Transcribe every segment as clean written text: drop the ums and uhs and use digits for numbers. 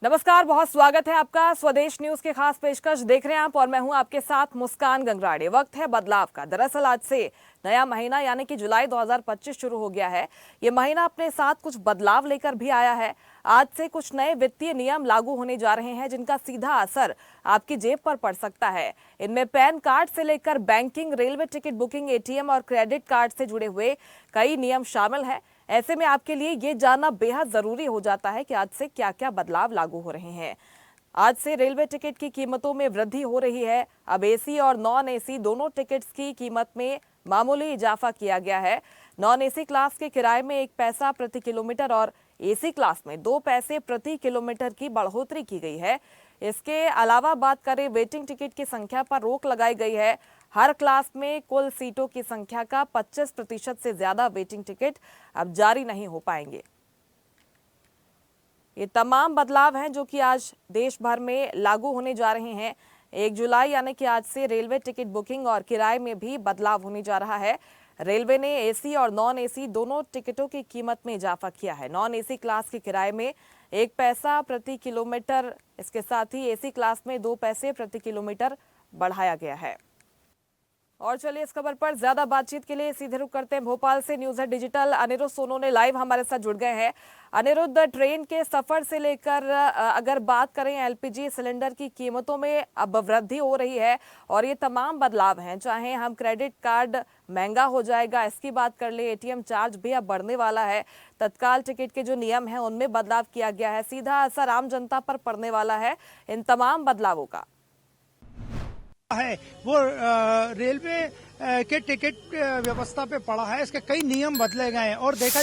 नमस्कार, बहुत स्वागत है आपका स्वदेश न्यूज के खास पेशकश देख रहे हैं आप और मैं हूं आपके साथ मुस्कान गंगराड़े। वक्त है बदलाव का। दरअसल आज से नया महीना यानी कि जुलाई 2025 शुरू हो गया है। ये महीना अपने साथ कुछ बदलाव लेकर भी आया है। आज से कुछ नए वित्तीय नियम लागू होने जा रहे हैं जिनका सीधा असर आपकी जेब पर पड़ सकता है। इनमें पैन कार्ड से लेकर banking, railway ticket booking, ATM और क्रेडिट कार्ड से जुड़े हुए कई नियम शामिल हैं। ऐसे में आपके लिए ये जानना बेहद जरूरी हो जाता है कि आज से क्या क्या बदलाव लागू हो रहे हैं। आज से रेलवे टिकट की कीमतों में वृद्धि हो रही है। अब एसी और नॉन एसी दोनों टिकट्स की कीमत में मामूली इजाफा किया गया है। नॉन एसी क्लास के किराए में 1 पैसा प्रति किलोमीटर और एसी क्लास में 2 पैसे प्रति किलोमीटर की बढ़ोतरी की गई है। इसके अलावा बात करें वेटिंग टिकट की संख्या पर रोक लगाई गई है। हर क्लास में कुल सीटों की संख्या का 25% से ज्यादा वेटिंग टिकट अब जारी नहीं हो पाएंगे। ये तमाम बदलाव हैं जो कि आज देश भर में लागू होने जा रहे हैं। 1 जुलाई यानी कि आज से रेलवे टिकट बुकिंग और किराए में भी बदलाव होने जा रहा है। रेलवे ने एसी और नॉन एसी दोनों टिकटों की कीमत में इजाफा किया है। नॉन एसी क्लास के किराए में 1 पैसा प्रति किलोमीटर, इसके साथ ही एसी क्लास में 2 पैसे प्रति किलोमीटर बढ़ाया गया है। और चलिए इस खबर पर ज्यादा बातचीत के लिए सीधे रुख करते हैं भोपाल से न्यूज है डिजिटल अनिरुद्ध सोनोने लाइव हमारे साथ जुड़ गए हैं। अनिरुद्ध, ट्रेन के सफर से लेकर अगर बात करें एलपीजी सिलेंडर की कीमतों में अब वृद्धि हो रही है और ये तमाम बदलाव हैं। चाहे हम क्रेडिट कार्ड महंगा हो जाएगा इसकी बात कर ले, एटीएम चार्ज भी अब बढ़ने वाला है, तत्काल टिकट के जो नियम हैं उनमें बदलाव किया गया है। सीधा असर आम जनता पर पड़ने वाला है इन तमाम बदलावों का है वो रेलवे के टिकट व्यवस्था पे पड़ा है। इसके कई नियम बदले गए हैं और देखा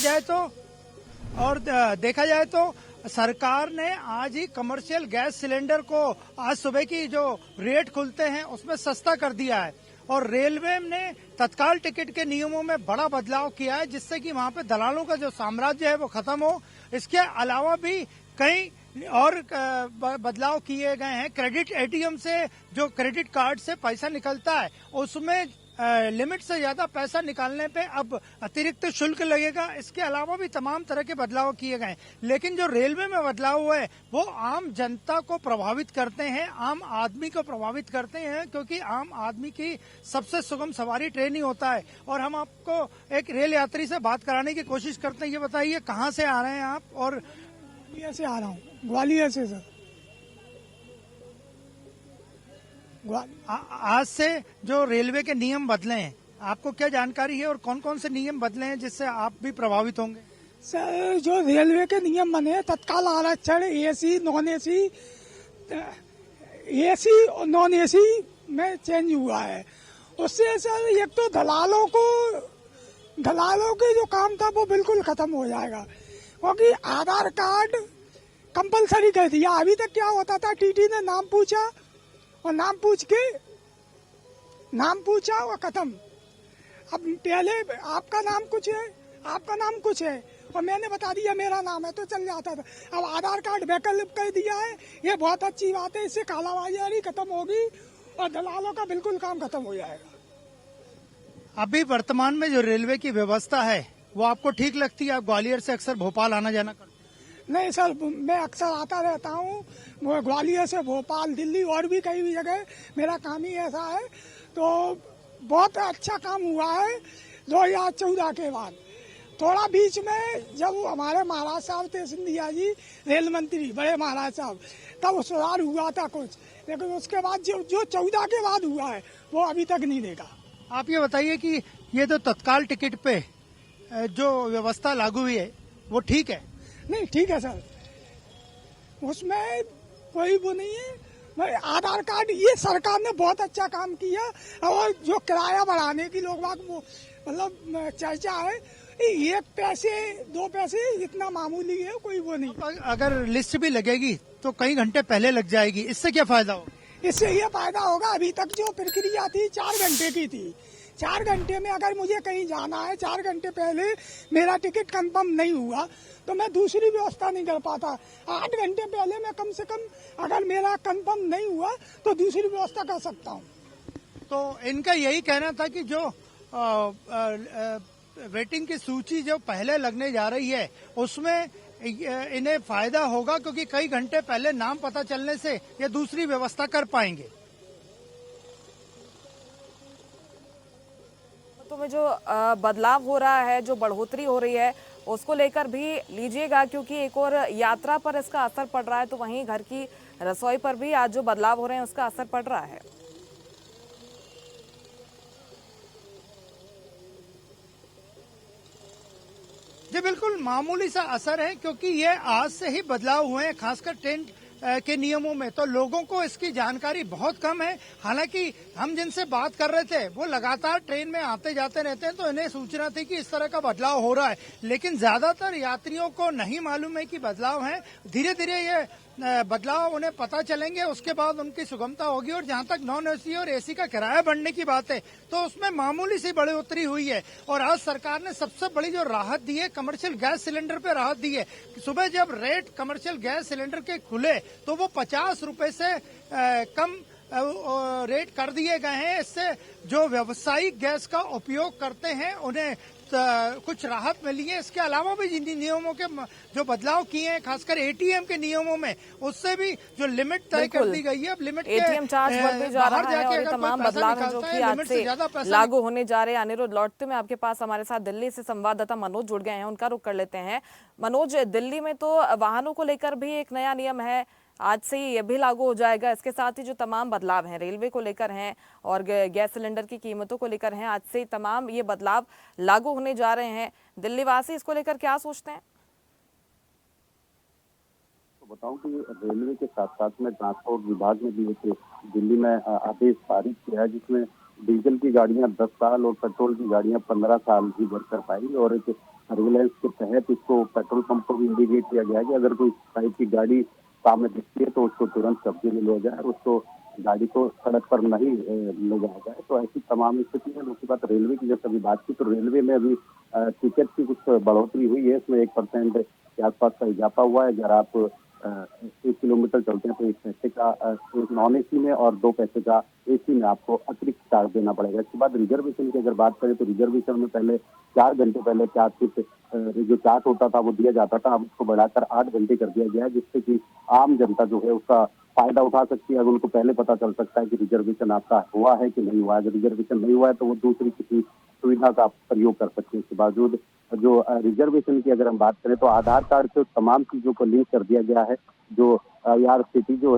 जाए तो सरकार ने आज ही कमर्शियल गैस सिलेंडर को आज सुबह की जो रेट खुलते हैं उसमें सस्ता कर दिया है और रेलवे ने तत्काल टिकट के नियमों में बड़ा बदलाव किया है जिससे कि वहां पे दलालों का जो साम्राज्य है वो खत्म हो। इसके अलावा भी कई और बदलाव किए गए हैं। क्रेडिट एटीएम से जो क्रेडिट कार्ड से पैसा निकलता है उसमें लिमिट से ज्यादा पैसा निकालने पे अब अतिरिक्त शुल्क लगेगा। इसके अलावा भी तमाम तरह के बदलाव किए गए हैं। लेकिन जो रेलवे में बदलाव हुआ है वो आम जनता को प्रभावित करते हैं, आम आदमी को प्रभावित करते हैं क्योंकि आम आदमी की सबसे सुगम सवारी ट्रेन ही होता है। और हम आपको एक रेल यात्री से बात कराने की कोशिश करते हैं। ये बताइए कहाँ से आ रहे हैं आप? और ग्वालियर से आ रहा हूँ। ग्वालियर से सर। आज से जो रेलवे के नियम बदले हैं आपको क्या जानकारी है और कौन कौन से नियम बदले हैं जिससे आप भी प्रभावित होंगे? सर जो रेलवे के नियम बने हैं, तत्काल आरक्षण एसी नॉन एसी में चेंज हुआ है। उससे सर एक तो दलालों के जो काम था वो बिल्कुल खत्म हो जाएगा क्योंकि आधार कार्ड कंपलसरी कर दिया। अभी तक क्या होता था, टीटी ने नाम पूछा और नाम पूछा और खत्म। अब पहले आपका नाम कुछ है और मैंने बता दिया मेरा नाम है तो चल जाता था। अब आधार कार्ड वैकल्पिक कर दिया है, ये बहुत अच्छी बात है। इससे कालाबाजारी खत्म होगी और दलालों का बिल्कुल काम खत्म हो जाएगा। अभी वर्तमान में जो रेलवे की व्यवस्था है वो आपको ठीक लगती है? आप ग्वालियर से अक्सर भोपाल आना जाना करते हैं? नहीं सर, मैं अक्सर आता रहता हूँ ग्वालियर से भोपाल, दिल्ली और भी कई भी जगह। मेरा काम ही ऐसा है। तो बहुत अच्छा काम हुआ है 2014 के बाद। थोड़ा बीच में जब हमारे महाराज साहब थे सिंधिया जी रेल मंत्री, बड़े महाराज साहब, तब सुधार हुआ था कुछ, लेकिन उसके बाद जो 14 के बाद हुआ है वो अभी तक नहीं देखा। आप ये बताइए कि ये जो तत्काल टिकट पे जो व्यवस्था लागू हुई है वो ठीक है? नहीं ठीक है सर, उसमें कोई वो नहीं है। आधार कार्ड ये सरकार ने बहुत अच्छा काम किया और जो किराया बढ़ाने की लोग बात वो मतलब चर्चा है, 1 पैसे 2 पैसे इतना मामूली है, कोई वो नहीं। अगर लिस्ट भी लगेगी तो कई घंटे पहले लग जाएगी, इससे क्या फायदा होगा? इससे ये फायदा होगा, अभी तक जो प्रक्रिया थी 4 घंटे की थी। 4 घंटे में अगर मुझे कहीं जाना है, 4 घंटे पहले मेरा टिकट कंफर्म नहीं हुआ तो मैं दूसरी व्यवस्था नहीं कर पाता। 8 घंटे पहले मैं कम से कम अगर मेरा कंफर्म नहीं हुआ तो दूसरी व्यवस्था कर सकता हूँ। तो इनका यही कहना था कि जो वेटिंग की सूची जो पहले लगने जा रही है उसमें इन्हें फायदा होगा, क्योंकि कई घंटे पहले नाम पता चलने से ये दूसरी व्यवस्था कर पाएंगे। तो में जो बदलाव हो रहा है, जो बढ़ोतरी हो रही है, उसको लेकर भी लीजिएगा, क्योंकि एक और यात्रा पर इसका असर पड़ रहा है, तो वहीं घर की रसोई पर भी आज जो बदलाव हो रहे हैं उसका असर पड़ रहा है। जी बिल्कुल मामूली सा असर है, क्योंकि ये आज से ही बदलाव हुए हैं, खासकर ट्रेन के नियमों में, तो लोगों को इसकी जानकारी बहुत कम है। हालांकि हम जिनसे बात कर रहे थे वो लगातार ट्रेन में आते जाते रहते हैं, तो इन्हें सूचना थी कि इस तरह का बदलाव हो रहा है, लेकिन ज्यादातर यात्रियों को नहीं मालूम है कि बदलाव है। धीरे धीरे ये बदलाव उन्हें पता चलेंगे, उसके बाद उनकी सुगमता होगी। और जहां तक नॉन एसी और एसी का किराया बढ़ने की बात है, तो उसमें मामूली सी बढ़ोतरी हुई है। और आज सरकार ने सबसे बड़ी जो राहत दी है, कमर्शियल गैस सिलेंडर पे राहत दी है। सुबह जब रेट कमर्शियल गैस सिलेंडर के खुले तो वो 50 रुपए से कम रेट कर दिए गए हैं। इससे जो व्यावसायिक गैस का उपयोग करते हैं उन्हें कुछ राहत मिली है। इसके अलावा भी जिन नियमों के जो बदलाव किए हैं, खासकर एटीएम के नियमों में, उससे भी जो लिमिट तय कर दी गई है, अब लिमिट के एटीएम चार्ज बढ़ भी जा रहा है, और ये तमाम बदलाव हैं जो कि आज से लागू होने जा रहे हैं। अनिरुद्ध, लौटते में आपके पास हमारे साथ दिल्ली से संवाददाता मनोज जुड़ गए हैं, उनका रुख कर लेते हैं। मनोज, दिल्ली में तो वाहनों को लेकर भी एक नया नियम है, आज से ही ये भी लागू हो जाएगा। इसके साथ ही जो तमाम बदलाव हैं रेलवे को लेकर हैं और गैस सिलेंडर की कीमतों को लेकर हैं, आज से तमाम ये बदलाव लागू होने जा रहे हैं। दिल्ली वासी इसको लेकर क्या सोचते हैं? तो बताऊं कि रेलवे के साथ साथ में ट्रांसपोर्ट विभाग ने भी एक दिल्ली में आदेश पारित किया है, जिसमें डीजल की गाड़ियां 10 साल और पेट्रोल की गाड़ियां 15 साल ही वर्क कर पाएंगी। और एक सर्विलांस के तहत इसको पेट्रोल पंप को भी इंडिकेट किया गया है कि अगर कोई टाइप की गाड़ी सामने दिखती है तो उसको तुरंत कब्जे में लिया जाए और उसको गाड़ी को सड़क पर नहीं ले जाया जाए। तो ऐसी तमाम स्थिति है। दूसरी बात, रेलवे की जब अभी बात की तो रेलवे में अभी टिकट की कुछ बढ़ोतरी हुई है। इसमें 1% के आसपास का इजाफा हुआ है। अगर आप 1 किलोमीटर चलते हैं तो 1 पैसे का नॉन एसी में और 2 पैसे का एसी में आपको अतिरिक्त चार्ज देना पड़ेगा। इसके बाद रिजर्वेशन की अगर बात करें तो रिजर्वेशन में पहले 4 घंटे पहले जो चार्ट होता था वो दिया जाता था, अब उसको बढ़ाकर 8 घंटे कर दिया गया है, जिससे कि आम जनता जो है उसका फायदा उठा सकती है। अगर उनको पहले पता चल सकता है कि रिजर्वेशन आपका हुआ है कि नहीं हुआ है। अगर रिजर्वेशन नहीं हुआ है तो वो दूसरी किसी सुविधा का प्रयोग कर सकते हैं। इसके बावजूद जो रिजर्वेशन की अगर हम बात करें तो आधार कार्ड से तमाम चीजों को लिंक कर दिया गया है। जो यार सिटी जो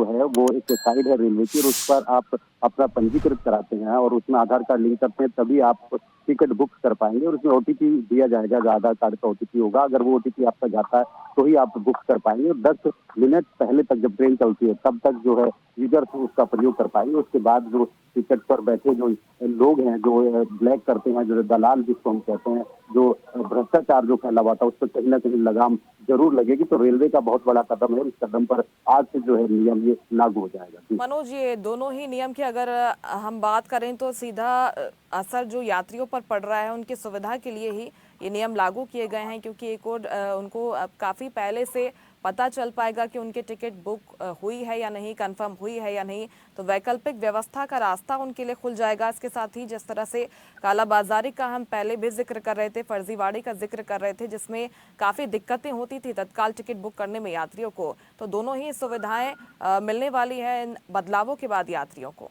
है वो एक साइड है रेलवे की, और उस पर आप अपना पंजीकृत कराते हैं और उसमें आधार कार्ड लिंक करते हैं, तभी आप टिकट बुक कर पाएंगे। और उसमें ओटीपी दिया जाएगा, जो आधार कार्ड का ओटीपी होगा, अगर वो ओटीपी आपका जाता है तो ही आप बुक कर पाएंगे। 10 मिनट पहले तक जब ट्रेन चलती है तब तक जो है यूजर्स उसका प्रयोग कर पाएंगे। उसके बाद जो टिकट पर बैठे जो लोग हैं, जो ब्लैक करते हैं, जो दलाल जिसको हम कहते हैं, जो भ्रष्टाचार जो फैला हुआ था, उस पर कहीं ना कहीं लगाम जरूर लगेगी। तो रेलवे का बहुत बड़ा कदम है। इस कदम पर आज से जो है नियम ये लागू हो जाएगा। मनोज, ये दोनों ही नियम की अगर हम बात करें तो सीधा असर जो यात्रियों पर पड़ रहा है, उनकी सुविधा के लिए ही ये नियम लागू किए गए हैं, क्योंकि एक और उनको काफ़ी पहले से पता चल पाएगा कि उनकी टिकट बुक हुई है या नहीं, कंफर्म हुई है या नहीं, तो वैकल्पिक व्यवस्था का रास्ता उनके लिए खुल जाएगा। इसके साथ ही जिस तरह से कालाबाजारी का हम पहले भी जिक्र कर रहे थे, फर्जीवाड़ी का जिक्र कर रहे थे, जिसमें काफ़ी दिक्कतें होती थी तत्काल टिकट बुक करने में यात्रियों को, तो दोनों ही सुविधाएं मिलने वाली है इन बदलावों के बाद यात्रियों को।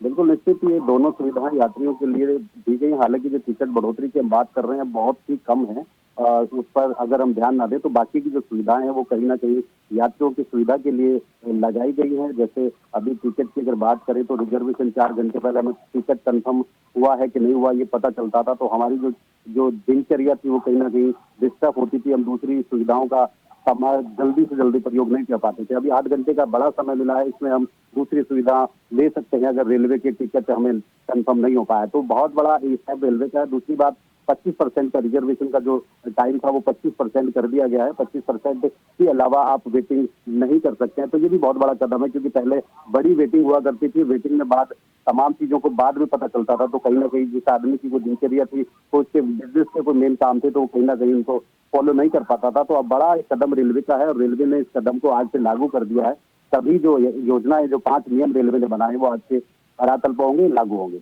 बिल्कुल निश्चित ये दोनों सुविधाएं यात्रियों के लिए दी गई। हालांकि जो टिकट बढ़ोतरी की हम बात कर रहे हैं बहुत ही कम है, उस पर अगर हम ध्यान ना दें तो बाकी की जो सुविधाएं हैं वो कहीं ना कहीं यात्रियों की सुविधा के लिए लगाई गई है। जैसे अभी टिकट की अगर बात करें तो रिजर्वेशन 4 घंटे पहले हमें टिकट कंफर्म हुआ है कि नहीं हुआ ये पता चलता था, तो हमारी जो दिनचर्या थी वो कहीं ना कहीं डिस्टर्ब होती थी। हम दूसरी सुविधाओं का जल्दी से जल्दी प्रयोग नहीं कर पाते थे। अभी 8 घंटे का बड़ा समय मिला है, इसमें हम दूसरी सुविधा ले सकते हैं अगर रेलवे के टिकट हमें कंफर्म नहीं हो पाया, तो बहुत बड़ा स्टेप रेलवे का है। दूसरी बात, 25% का रिजर्वेशन का जो टाइम था वो 25% कर दिया गया है। 25% के अलावा आप वेटिंग नहीं कर सकते हैं, तो ये भी बहुत बड़ा कदम है, क्योंकि पहले बड़ी वेटिंग हुआ करती थी। वेटिंग में बाद तमाम चीजों को बाद में पता चलता था, तो कहीं ना कहीं जिस आदमी की वो दिनचर्या थी, तो उसके बिजनेस के कोई मेन काम थे, तो वो कहीं ना कहीं उनको फॉलो नहीं कर पाता था। तो अब बड़ा एक कदम रेलवे का है और रेलवे ने इस कदम को आज से लागू कर दिया है। सभी जो योजना है, जो 5 नियम रेलवे ने बनाए वो आज से धरातल पर होंगे, लागू होंगे।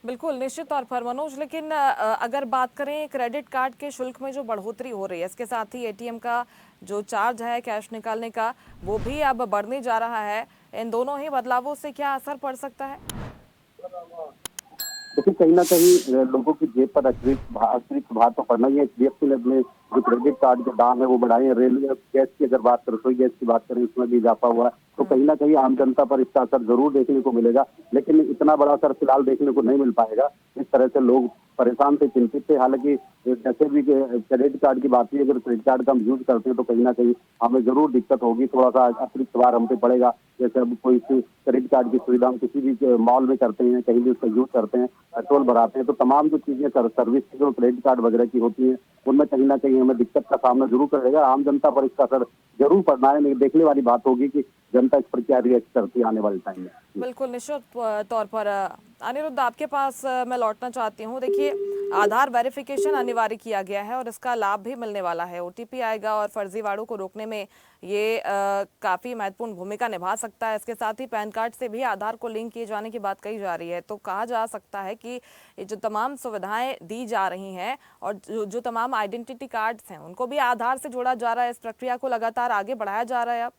बिल्कुल, निश्चित तौर पर मनोज, लेकिन अगर बात करें क्रेडिट कार्ड के शुल्क में जो बढ़ोतरी हो रही है, इसके साथ ही एटीएम का जो चार्ज है कैश निकालने का, वो भी अब बढ़ने जा रहा है। इन दोनों ही बदलावों से क्या असर पड़ सकता है? देखिए, कहीं ना कहीं लोगों की जेब पर अतिरिक्त भार तो पड़ना ही है। एचडीएफसी ने अपने जो क्रेडिट कार्ड के दाम है वो बढ़ाए हैं। रेलवे गैस की अगर बात करें, रसोई गैस की बात करें, इसमें भी इजाफा हुआ है। तो कहीं ना कहीं आम जनता पर इसका असर जरूर देखने को मिलेगा, लेकिन इतना बड़ा असर फिलहाल देखने को नहीं मिल पाएगा। इस तरह से लोग परेशान थे, चिंतित थे। हालांकि जैसे भी क्रेडिट कार्ड की बात हुई, अगर क्रेडिट कार्ड का हम यूज करते हैं तो कहीं ना कहीं हमें जरूर दिक्कत होगी, थोड़ा सा अतिरिक्त भार हम पे पड़ेगा। जैसे अब कोई क्रेडिट कार्ड की सुविधा हम किसी भी मॉल में करते हैं, कहीं भी उसका यूज करते हैं, पेट्रोल भराते हैं, तो तमाम जो चीजें सर्विस जो क्रेडिट कार्ड वगैरह की होती हैं, उनमें कहीं ना कहीं हमें दिक्कत का सामना जरूर करेगा। आम जनता पर इसका असर जरूर पड़ना है। देखने वाली बात होगी कि जनता इस पर क्या रिएक्ट करती है आने वाले टाइम में। बिल्कुल, निश्चित तौर पर अनिरुद्ध, आपके पास मैं लौटना चाहती हूँ। देखिए, आधार वेरिफिकेशन अनिवार्य किया गया है और इसका लाभ भी मिलने वाला है। ओटीपी आएगा और फर्जीवाड़ों को रोकने में ये काफ़ी महत्वपूर्ण भूमिका निभा सकता है। इसके साथ ही पैन कार्ड से भी आधार को लिंक किए जाने की बात कही जा रही है। तो कहा जा सकता है कि ये जो तमाम सुविधाएं दी जा रही हैं और जो तमाम आइडेंटिटी कार्ड्स हैं, उनको भी आधार से जोड़ा जा रहा है। इस प्रक्रिया को लगातार आगे बढ़ाया जा रहा है अब।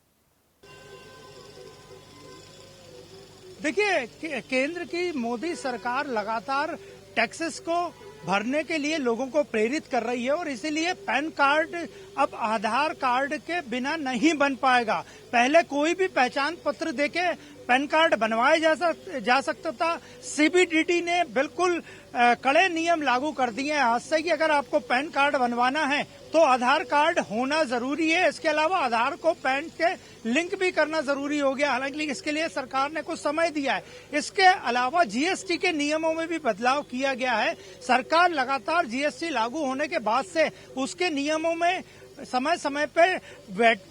देखिए, केंद्र की मोदी सरकार लगातार टैक्सेस को भरने के लिए लोगों को प्रेरित कर रही है और इसीलिए पैन कार्ड अब आधार कार्ड के बिना नहीं बन पाएगा। पहले कोई भी पहचान पत्र देके पैन कार्ड बनवाया जा सकता था। सीबीडीटी ने बिल्कुल कड़े नियम लागू कर दिए हैं आज से कि अगर आपको पैन कार्ड बनवाना है तो आधार कार्ड होना जरूरी है। इसके अलावा आधार को पैन के लिंक भी करना जरूरी हो गया। हालांकि इसके लिए सरकार ने कुछ समय दिया है। इसके अलावा जीएसटी के नियमों में भी बदलाव किया गया है। सरकार लगातार जीएसटी लागू होने के बाद से उसके नियमों में समय समय पर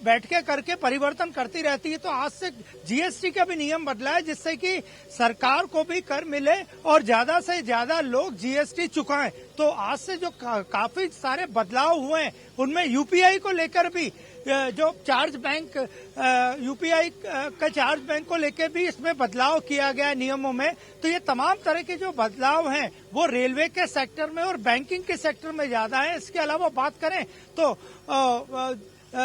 बैठ के करके परिवर्तन करती रहती है। तो आज से जीएसटी का भी नियम बदला है जिससे कि सरकार को भी कर मिले और ज्यादा से ज्यादा लोग जीएसटी चुकाएं। तो आज से जो काफी सारे बदलाव हुए हैं उनमें यूपीआई को लेकर भी जो चार्ज बैंक यूपीआई का चार्ज बैंक को लेकर भी इसमें बदलाव किया गया नियमों में। तो ये तमाम तरह के जो बदलाव हैं वो रेलवे के सेक्टर में और बैंकिंग के सेक्टर में ज्यादा है। इसके अलावा बात करें तो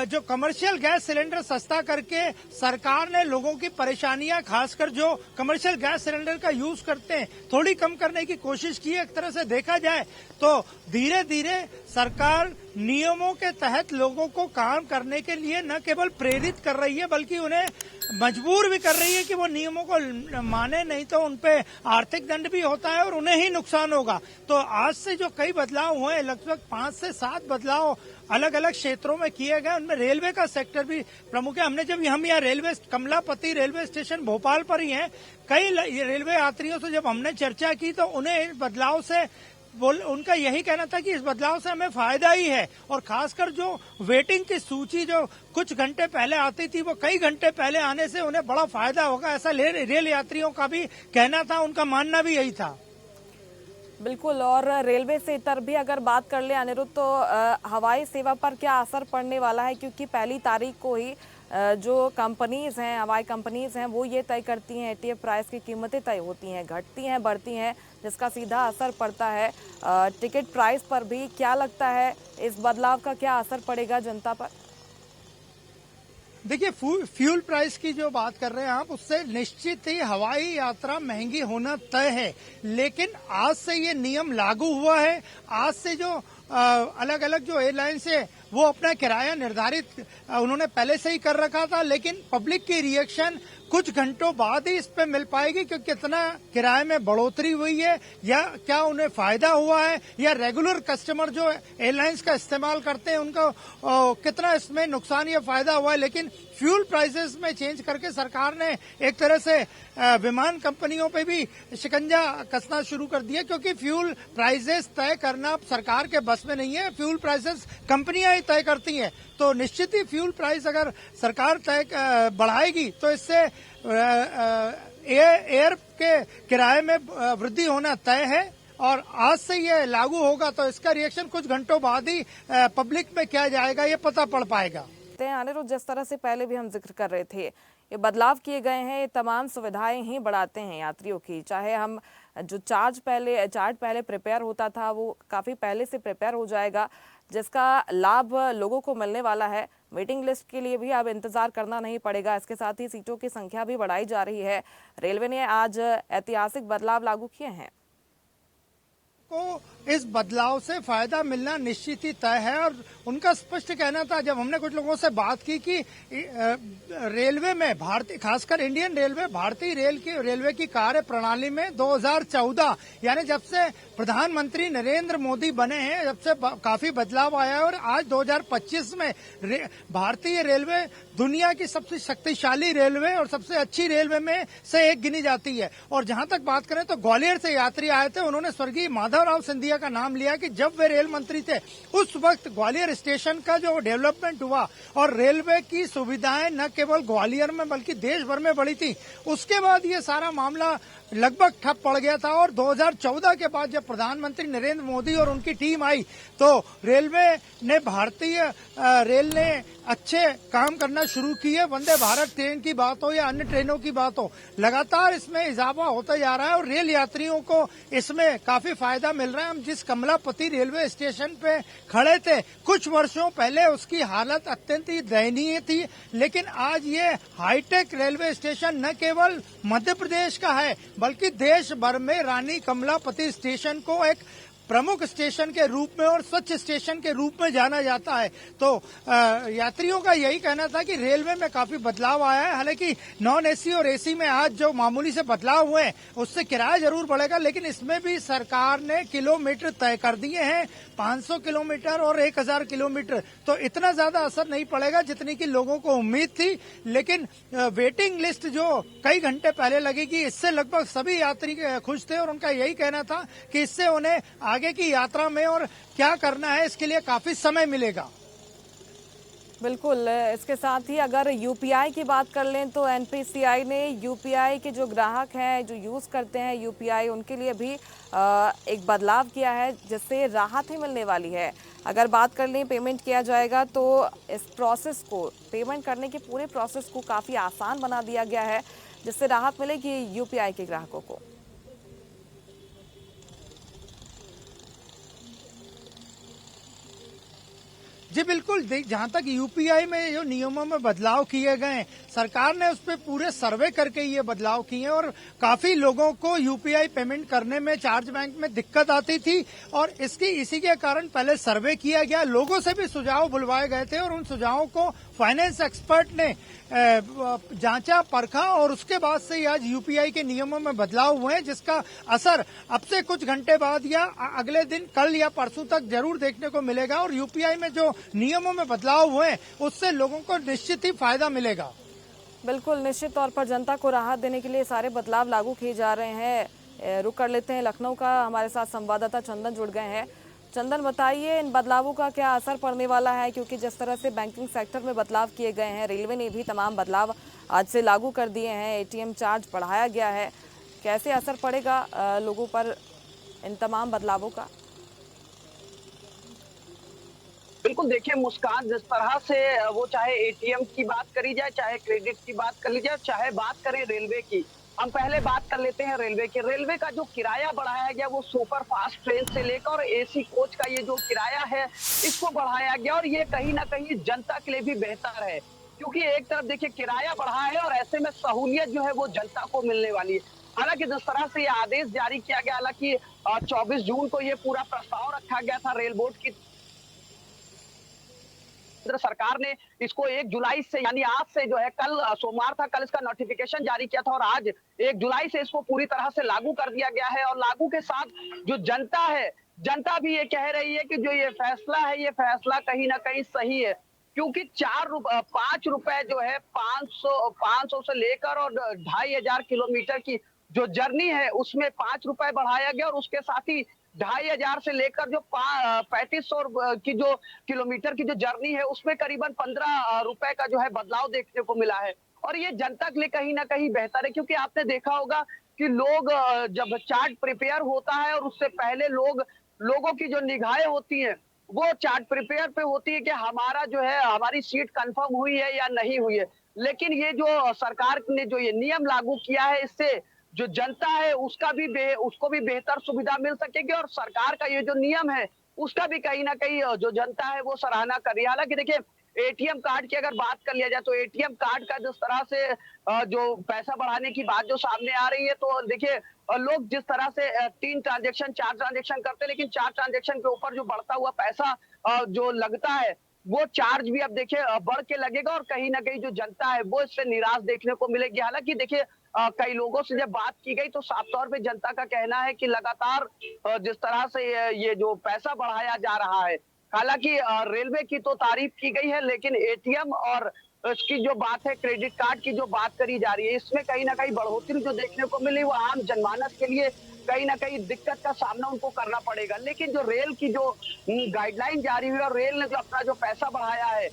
जो कमर्शियल गैस सिलेंडर सस्ता करके सरकार ने लोगों की परेशानियां, खासकर जो कमर्शियल गैस सिलेंडर का यूज करते हैं, थोड़ी कम करने की कोशिश की है। एक तरह से देखा जाए तो धीरे धीरे सरकार नियमों के तहत लोगों को काम करने के लिए न केवल प्रेरित कर रही है बल्कि उन्हें मजबूर भी कर रही है कि वो नियमों को माने, नहीं तो उनपे आर्थिक दंड भी होता है और उन्हें ही नुकसान होगा। तो आज से जो कई बदलाव हुए, लगभग 5 से 7 बदलाव अलग अलग क्षेत्रों में किए गए, उनमें रेलवे का सेक्टर भी प्रमुख है। हमने जब हम यहाँ railway Kamlapati railway station Bhopal पर ही हैं, कई रेलवे यात्रियों से जब हमने चर्चा की तो उन्हें इस बदलाव से उनका यही कहना था कि इस बदलाव से हमें फायदा ही है। और खासकर जो वेटिंग की सूची जो कुछ घंटे पहले आती थी वो कई घंटे पहले आने से उन्हें बड़ा फायदा होगा, ऐसा रेल यात्रियों का भी कहना था, उनका मानना भी यही था। बिल्कुल, और रेलवे से इतर भी अगर बात कर ले अनिरुद्ध, तो हवाई सेवा पर क्या असर पड़ने वाला है? क्योंकि 1 तारीख को ही जो कंपनीज हैं, हवाई कंपनीज हैं, वो ये तय करती हैं, एटीएफ प्राइस की कीमतें तय होती हैं, घटती हैं, बढ़ती हैं, जिसका सीधा असर पड़ता है टिकट प्राइस पर भी। क्या लगता है इस बदलाव का क्या असर पड़ेगा जनता पर? देखिए, फ्यूल प्राइस की जो बात कर रहे हैं आप, उससे निश्चित ही हवाई यात्रा महंगी होना तय है। लेकिन आज से ये नियम लागू हुआ है। आज से जो अलग अलग जो एयरलाइंस है वो अपना किराया निर्धारित उन्होंने पहले से ही कर रखा था, लेकिन पब्लिक की रिएक्शन कुछ घंटों बाद ही इस पे मिल पाएगी कि कितना किराए में बढ़ोतरी हुई है या क्या उन्हें फायदा हुआ है, या रेगुलर कस्टमर जो एयरलाइंस का इस्तेमाल करते हैं उनको कितना इसमें नुकसान या फायदा हुआ है। लेकिन फ्यूल प्राइसेस में चेंज करके सरकार ने एक तरह से विमान कंपनियों पे भी शिकंजा कसना शुरू कर दिया, क्योंकि फ्यूल प्राइसेस तय करना सरकार के बस में नहीं है, फ्यूल प्राइसेस कंपनियां ही तय करती हैं। तो निश्चित ही फ्यूल प्राइस अगर सरकार तय बढ़ाएगी तो इससे एयर के किराए में वृद्धि होना तय है। और आज से ये लागू होगा तो इसका रिएक्शन कुछ घंटों बाद ही पब्लिक में क्या जाएगा ये पता पड़ पाएगा। अनिरुद्ध, जिस तरह से पहले भी हम जिक्र कर रहे थे, ये बदलाव किए गए हैं, ये तमाम सुविधाएं ही बढ़ाते हैं यात्रियों की। चाहे हम जो चार्ट पहले प्रिपेयर होता था वो काफ़ी पहले से प्रिपेयर हो जाएगा, जिसका लाभ लोगों को मिलने वाला है। वेटिंग लिस्ट के लिए भी अब इंतजार करना नहीं पड़ेगा। इसके साथ ही सीटों की संख्या भी बढ़ाई जा रही है। रेलवे ने आज ऐतिहासिक बदलाव लागू किए हैं। को इस बदलाव से फायदा मिलना निश्चित ही तय है और उनका स्पष्ट कहना था, जब हमने कुछ लोगों से बात की कि रेलवे में भारतीय, खासकर इंडियन रेलवे, भारतीय रेलवे की कार्य प्रणाली में 2014 यानी जब से प्रधानमंत्री नरेंद्र मोदी बने हैं, जब से काफी बदलाव आया है और आज 2025 में भारतीय रेलवे दुनिया की सबसे शक्तिशाली रेलवे और सबसे अच्छी रेलवे में से एक गिनी जाती है। और जहां तक बात करें तो ग्वालियर से यात्री आए थे, उन्होंने स्वर्गीय माधवराव सिंधिया का नाम लिया कि जब वे रेल मंत्री थे उस वक्त ग्वालियर स्टेशन का जो डेवलपमेंट हुआ और रेलवे की सुविधाएं न केवल ग्वालियर में बल्कि देश भर में बढ़ी थी, उसके बाद ये सारा मामला लगभग ठप पड़ गया था। और 2014 के बाद जब प्रधानमंत्री नरेंद्र मोदी और उनकी टीम आई तो रेलवे ने, भारतीय रेल ने अच्छे काम करना शुरू किए। वंदे भारत ट्रेन की बात हो या अन्य ट्रेनों की बात हो, लगातार इसमें इजाफा होता जा रहा है और रेल यात्रियों को इसमें काफी फायदा मिल रहा है। हम जिस कमलापति रेलवे स्टेशन पे खड़े थे कुछ वर्षों पहले, उसकी हालत अत्यंत ही दयनीय थी, लेकिन आज ये हाईटेक रेलवे स्टेशन न केवल मध्य प्रदेश का है बल्कि देश भर में रानी कमलापति स्टेशन को एक प्रमुख स्टेशन के रूप में और स्वच्छ स्टेशन के रूप में जाना जाता है। तो यात्रियों का यही कहना था कि रेलवे में काफी बदलाव आया है। हालांकि नॉन एसी और एसी में आज जो मामूली से बदलाव हुए हैं उससे किराया जरूर बढ़ेगा, लेकिन इसमें भी सरकार ने किलोमीटर तय कर दिए हैं, 500 किलोमीटर और 1000 किलोमीटर। तो इतना ज्यादा असर नहीं पड़ेगा जितनी की लोगों को उम्मीद थी, लेकिन वेटिंग लिस्ट जो कई घंटे पहले लगेगी, इससे लगभग सभी यात्री खुश थे और उनका यही कहना था कि इससे उन्हें आगे की यात्रा में और क्या करना है इसके लिए काफी समय मिलेगा। बिल्कुल, इसके साथ ही अगर यूपीआई की बात कर लें तो एनपीसीआई ने यूपीआई के जो ग्राहक हैं, जो यूज़ करते हैं यूपीआई, उनके लिए भी एक बदलाव किया है जिससे राहत ही मिलने वाली है। अगर बात कर लें पेमेंट किया जाएगा तो इस प्रोसेस को, पेमेंट करने के पूरे प्रोसेस को काफ़ी आसान बना दिया गया है, जिससे राहत मिलेगी यूपीआई के ग्राहकों को। जी बिल्कुल, जहां तक यूपीआई में जो नियमों में बदलाव किए गए, सरकार ने उस पर पूरे सर्वे करके ये बदलाव किए और काफी लोगों को यूपीआई पेमेंट करने में चार्ज बैंक में दिक्कत आती थी और इसी के कारण पहले सर्वे किया गया, लोगों से भी सुझाव बुलवाए गए थे और उन सुझावों को फाइनेंस एक्सपर्ट ने जांचा, परखा और उसके बाद से आज यूपीआई के नियमों में बदलाव हुए हैं, जिसका असर अब से कुछ घंटे बाद या अगले दिन, कल या परसों तक जरूर देखने को मिलेगा। और यूपीआई में जो नियमों में बदलाव हुए हैं उससे लोगों को निश्चित ही फायदा मिलेगा। बिल्कुल, निश्चित तौर पर जनता को राहत देने के लिए सारे बदलाव लागू किए जा रहे हैं। रुक कर लेते हैं लखनऊ का, हमारे साथ संवाददाता चंदन जुड़ गए हैं। चंदन, बताइए इन बदलावों का क्या असर पड़ने वाला है, क्योंकि जिस तरह से बैंकिंग सेक्टर में बदलाव किए गए हैं, रेलवे ने भी तमाम बदलाव आज से लागू कर दिए हैं, एटीएम चार्ज बढ़ाया गया है, कैसे असर पड़ेगा लोगों पर इन तमाम बदलावों का? बिल्कुल, देखिए मुस्कान, जिस तरह से वो चाहे एटीएम की बात करी जाए, चाहे क्रेडिट की बात कर ली जाए, चाहे बात करें रेलवे की, हम पहले बात कर लेते हैं रेलवे की। रेलवे का जो किराया बढ़ाया गया वो सुपर फास्ट ट्रेन से लेकर एसी कोच का ये जो किराया है इसको बढ़ाया गया और ये कहीं ना कहीं जनता के लिए भी बेहतर है, क्योंकि एक तरफ देखिए किराया बढ़ा है और ऐसे में सहूलियत जो है वो जनता को मिलने वाली है। हालांकि जिस तरह से ये आदेश जारी किया गया, हालांकि 24 जून को ये पूरा प्रस्ताव रखा गया था रेल बोर्ड की सरकार ने इसको 1 जुलाई से, यानी आज से जो है, कल सोमवार था, कल इसका नोटिफिकेशन जारी किया था और आज 1 जुलाई से इसको पूरी तरह से लागू कर दिया गया है। और लागू के साथ जो जनता है, जनता भी ये कह रही है कि जो ये फैसला है, ये फैसला कहीं ना कहीं सही है, क्योंकि 5 रुपए जो है 500 से लेकर और 2500 किलोमीटर की जो जर्नी है उसमें 5 रुपए बढ़ाया गया और उसके साथ ही 2500 से लेकर जो 3500 की जो किलोमीटर की जो जर्नी है उसमें करीबन 15 रुपए का जो है बदलाव देखने को मिला है। और ये जनता के लिए कहीं ना कहीं बेहतर है, क्योंकि आपने देखा होगा कि लोग जब चार्ट प्रिपेयर होता है और उससे पहले लोगों की जो निगाहें होती हैं वो चार्ट प्रिपेयर पे होती है कि हमारा जो है हमारी सीट कंफर्म हुई है या नहीं हुई है। लेकिन ये जो सरकार ने जो ये नियम लागू किया है, इससे जो जनता है उसको भी बेहतर सुविधा मिल सकेगी और सरकार का ये जो नियम है उसका भी कहीं ना कहीं जो जनता है वो सराहना कर रही है। हालांकि देखिए, एटीएम कार्ड की अगर बात कर लिया जाए तो एटीएम कार्ड का जिस तरह से जो पैसा बढ़ाने की बात जो सामने आ रही है, तो देखिए लोग जिस तरह से 3 ट्रांजेक्शन 4 ट्रांजेक्शन करते हैं, लेकिन 4 ट्रांजेक्शन के ऊपर जो बढ़ता हुआ पैसा जो लगता है वो चार्ज भी अब देखिए बढ़ के लगेगा और कहीं ना कहीं जो जनता है वो इससे निराश देखने को मिलेगी। हालांकि देखिए कई लोगों से जब बात की गई तो साफ तौर पे जनता का कहना है कि लगातार जिस तरह से ये जो पैसा बढ़ाया जा रहा है, हालांकि रेलवे की तो तारीफ की गई है, लेकिन एटीएम और इसकी जो बात है, क्रेडिट कार्ड की जो बात करी जा रही है, इसमें कहीं ना कहीं बढ़ोतरी जो देखने को मिली वो आम जनमानस के लिए कहीं ना कहीं दिक्कत का सामना उनको करना पड़ेगा। लेकिन जो रेल की जो गाइडलाइन जारी हुई और रेल ने जो अपना जो पैसा बढ़ाया है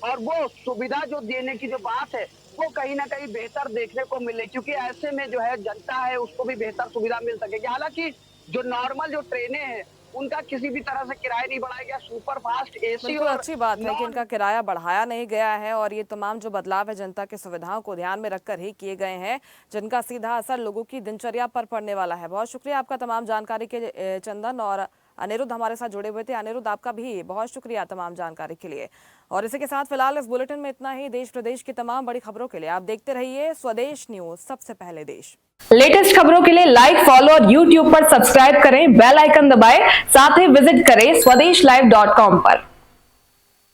और वो सुविधा जो देने की जो बात है वो कहीं ना कहीं बेहतर देखने को मिले, क्योंकि ऐसे में जो है जनता है उसको भी बेहतर सुविधा मिल सकेगी। हालांकि जो नॉर्मल जो ट्रेनें हैं उनका किसी भी तरह से किराया नहीं बढ़ाया गया, सुपर फास्ट एसी बिल्कुल और अच्छी बात है कि इनका किराया बढ़ाया नहीं गया है और ये तमाम जो बदलाव है जनता की सुविधाओं को ध्यान में रखकर ही किए गए हैं, जिनका सीधा असर लोगों की दिनचर्या पर पड़ने वाला है। बहुत शुक्रिया आपका तमाम जानकारी के चंदन। और अनिरुद्ध हमारे साथ जुड़े हुए थे। अनिरुद्ध, आपका भी बहुत शुक्रिया तमाम जानकारी के लिए। और इसी के साथ फिलहाल इस बुलेटिन में इतना ही। देश प्रदेश की तमाम बड़ी खबरों के लिए आप देखते रहिए स्वदेश न्यूज, सबसे पहले देश। लेटेस्ट खबरों के लिए लाइक, फॉलो और यूट्यूब पर सब्सक्राइब करें, बेल आइकन दबाएं, साथ ही विजिट करें swedeshlive.com पर।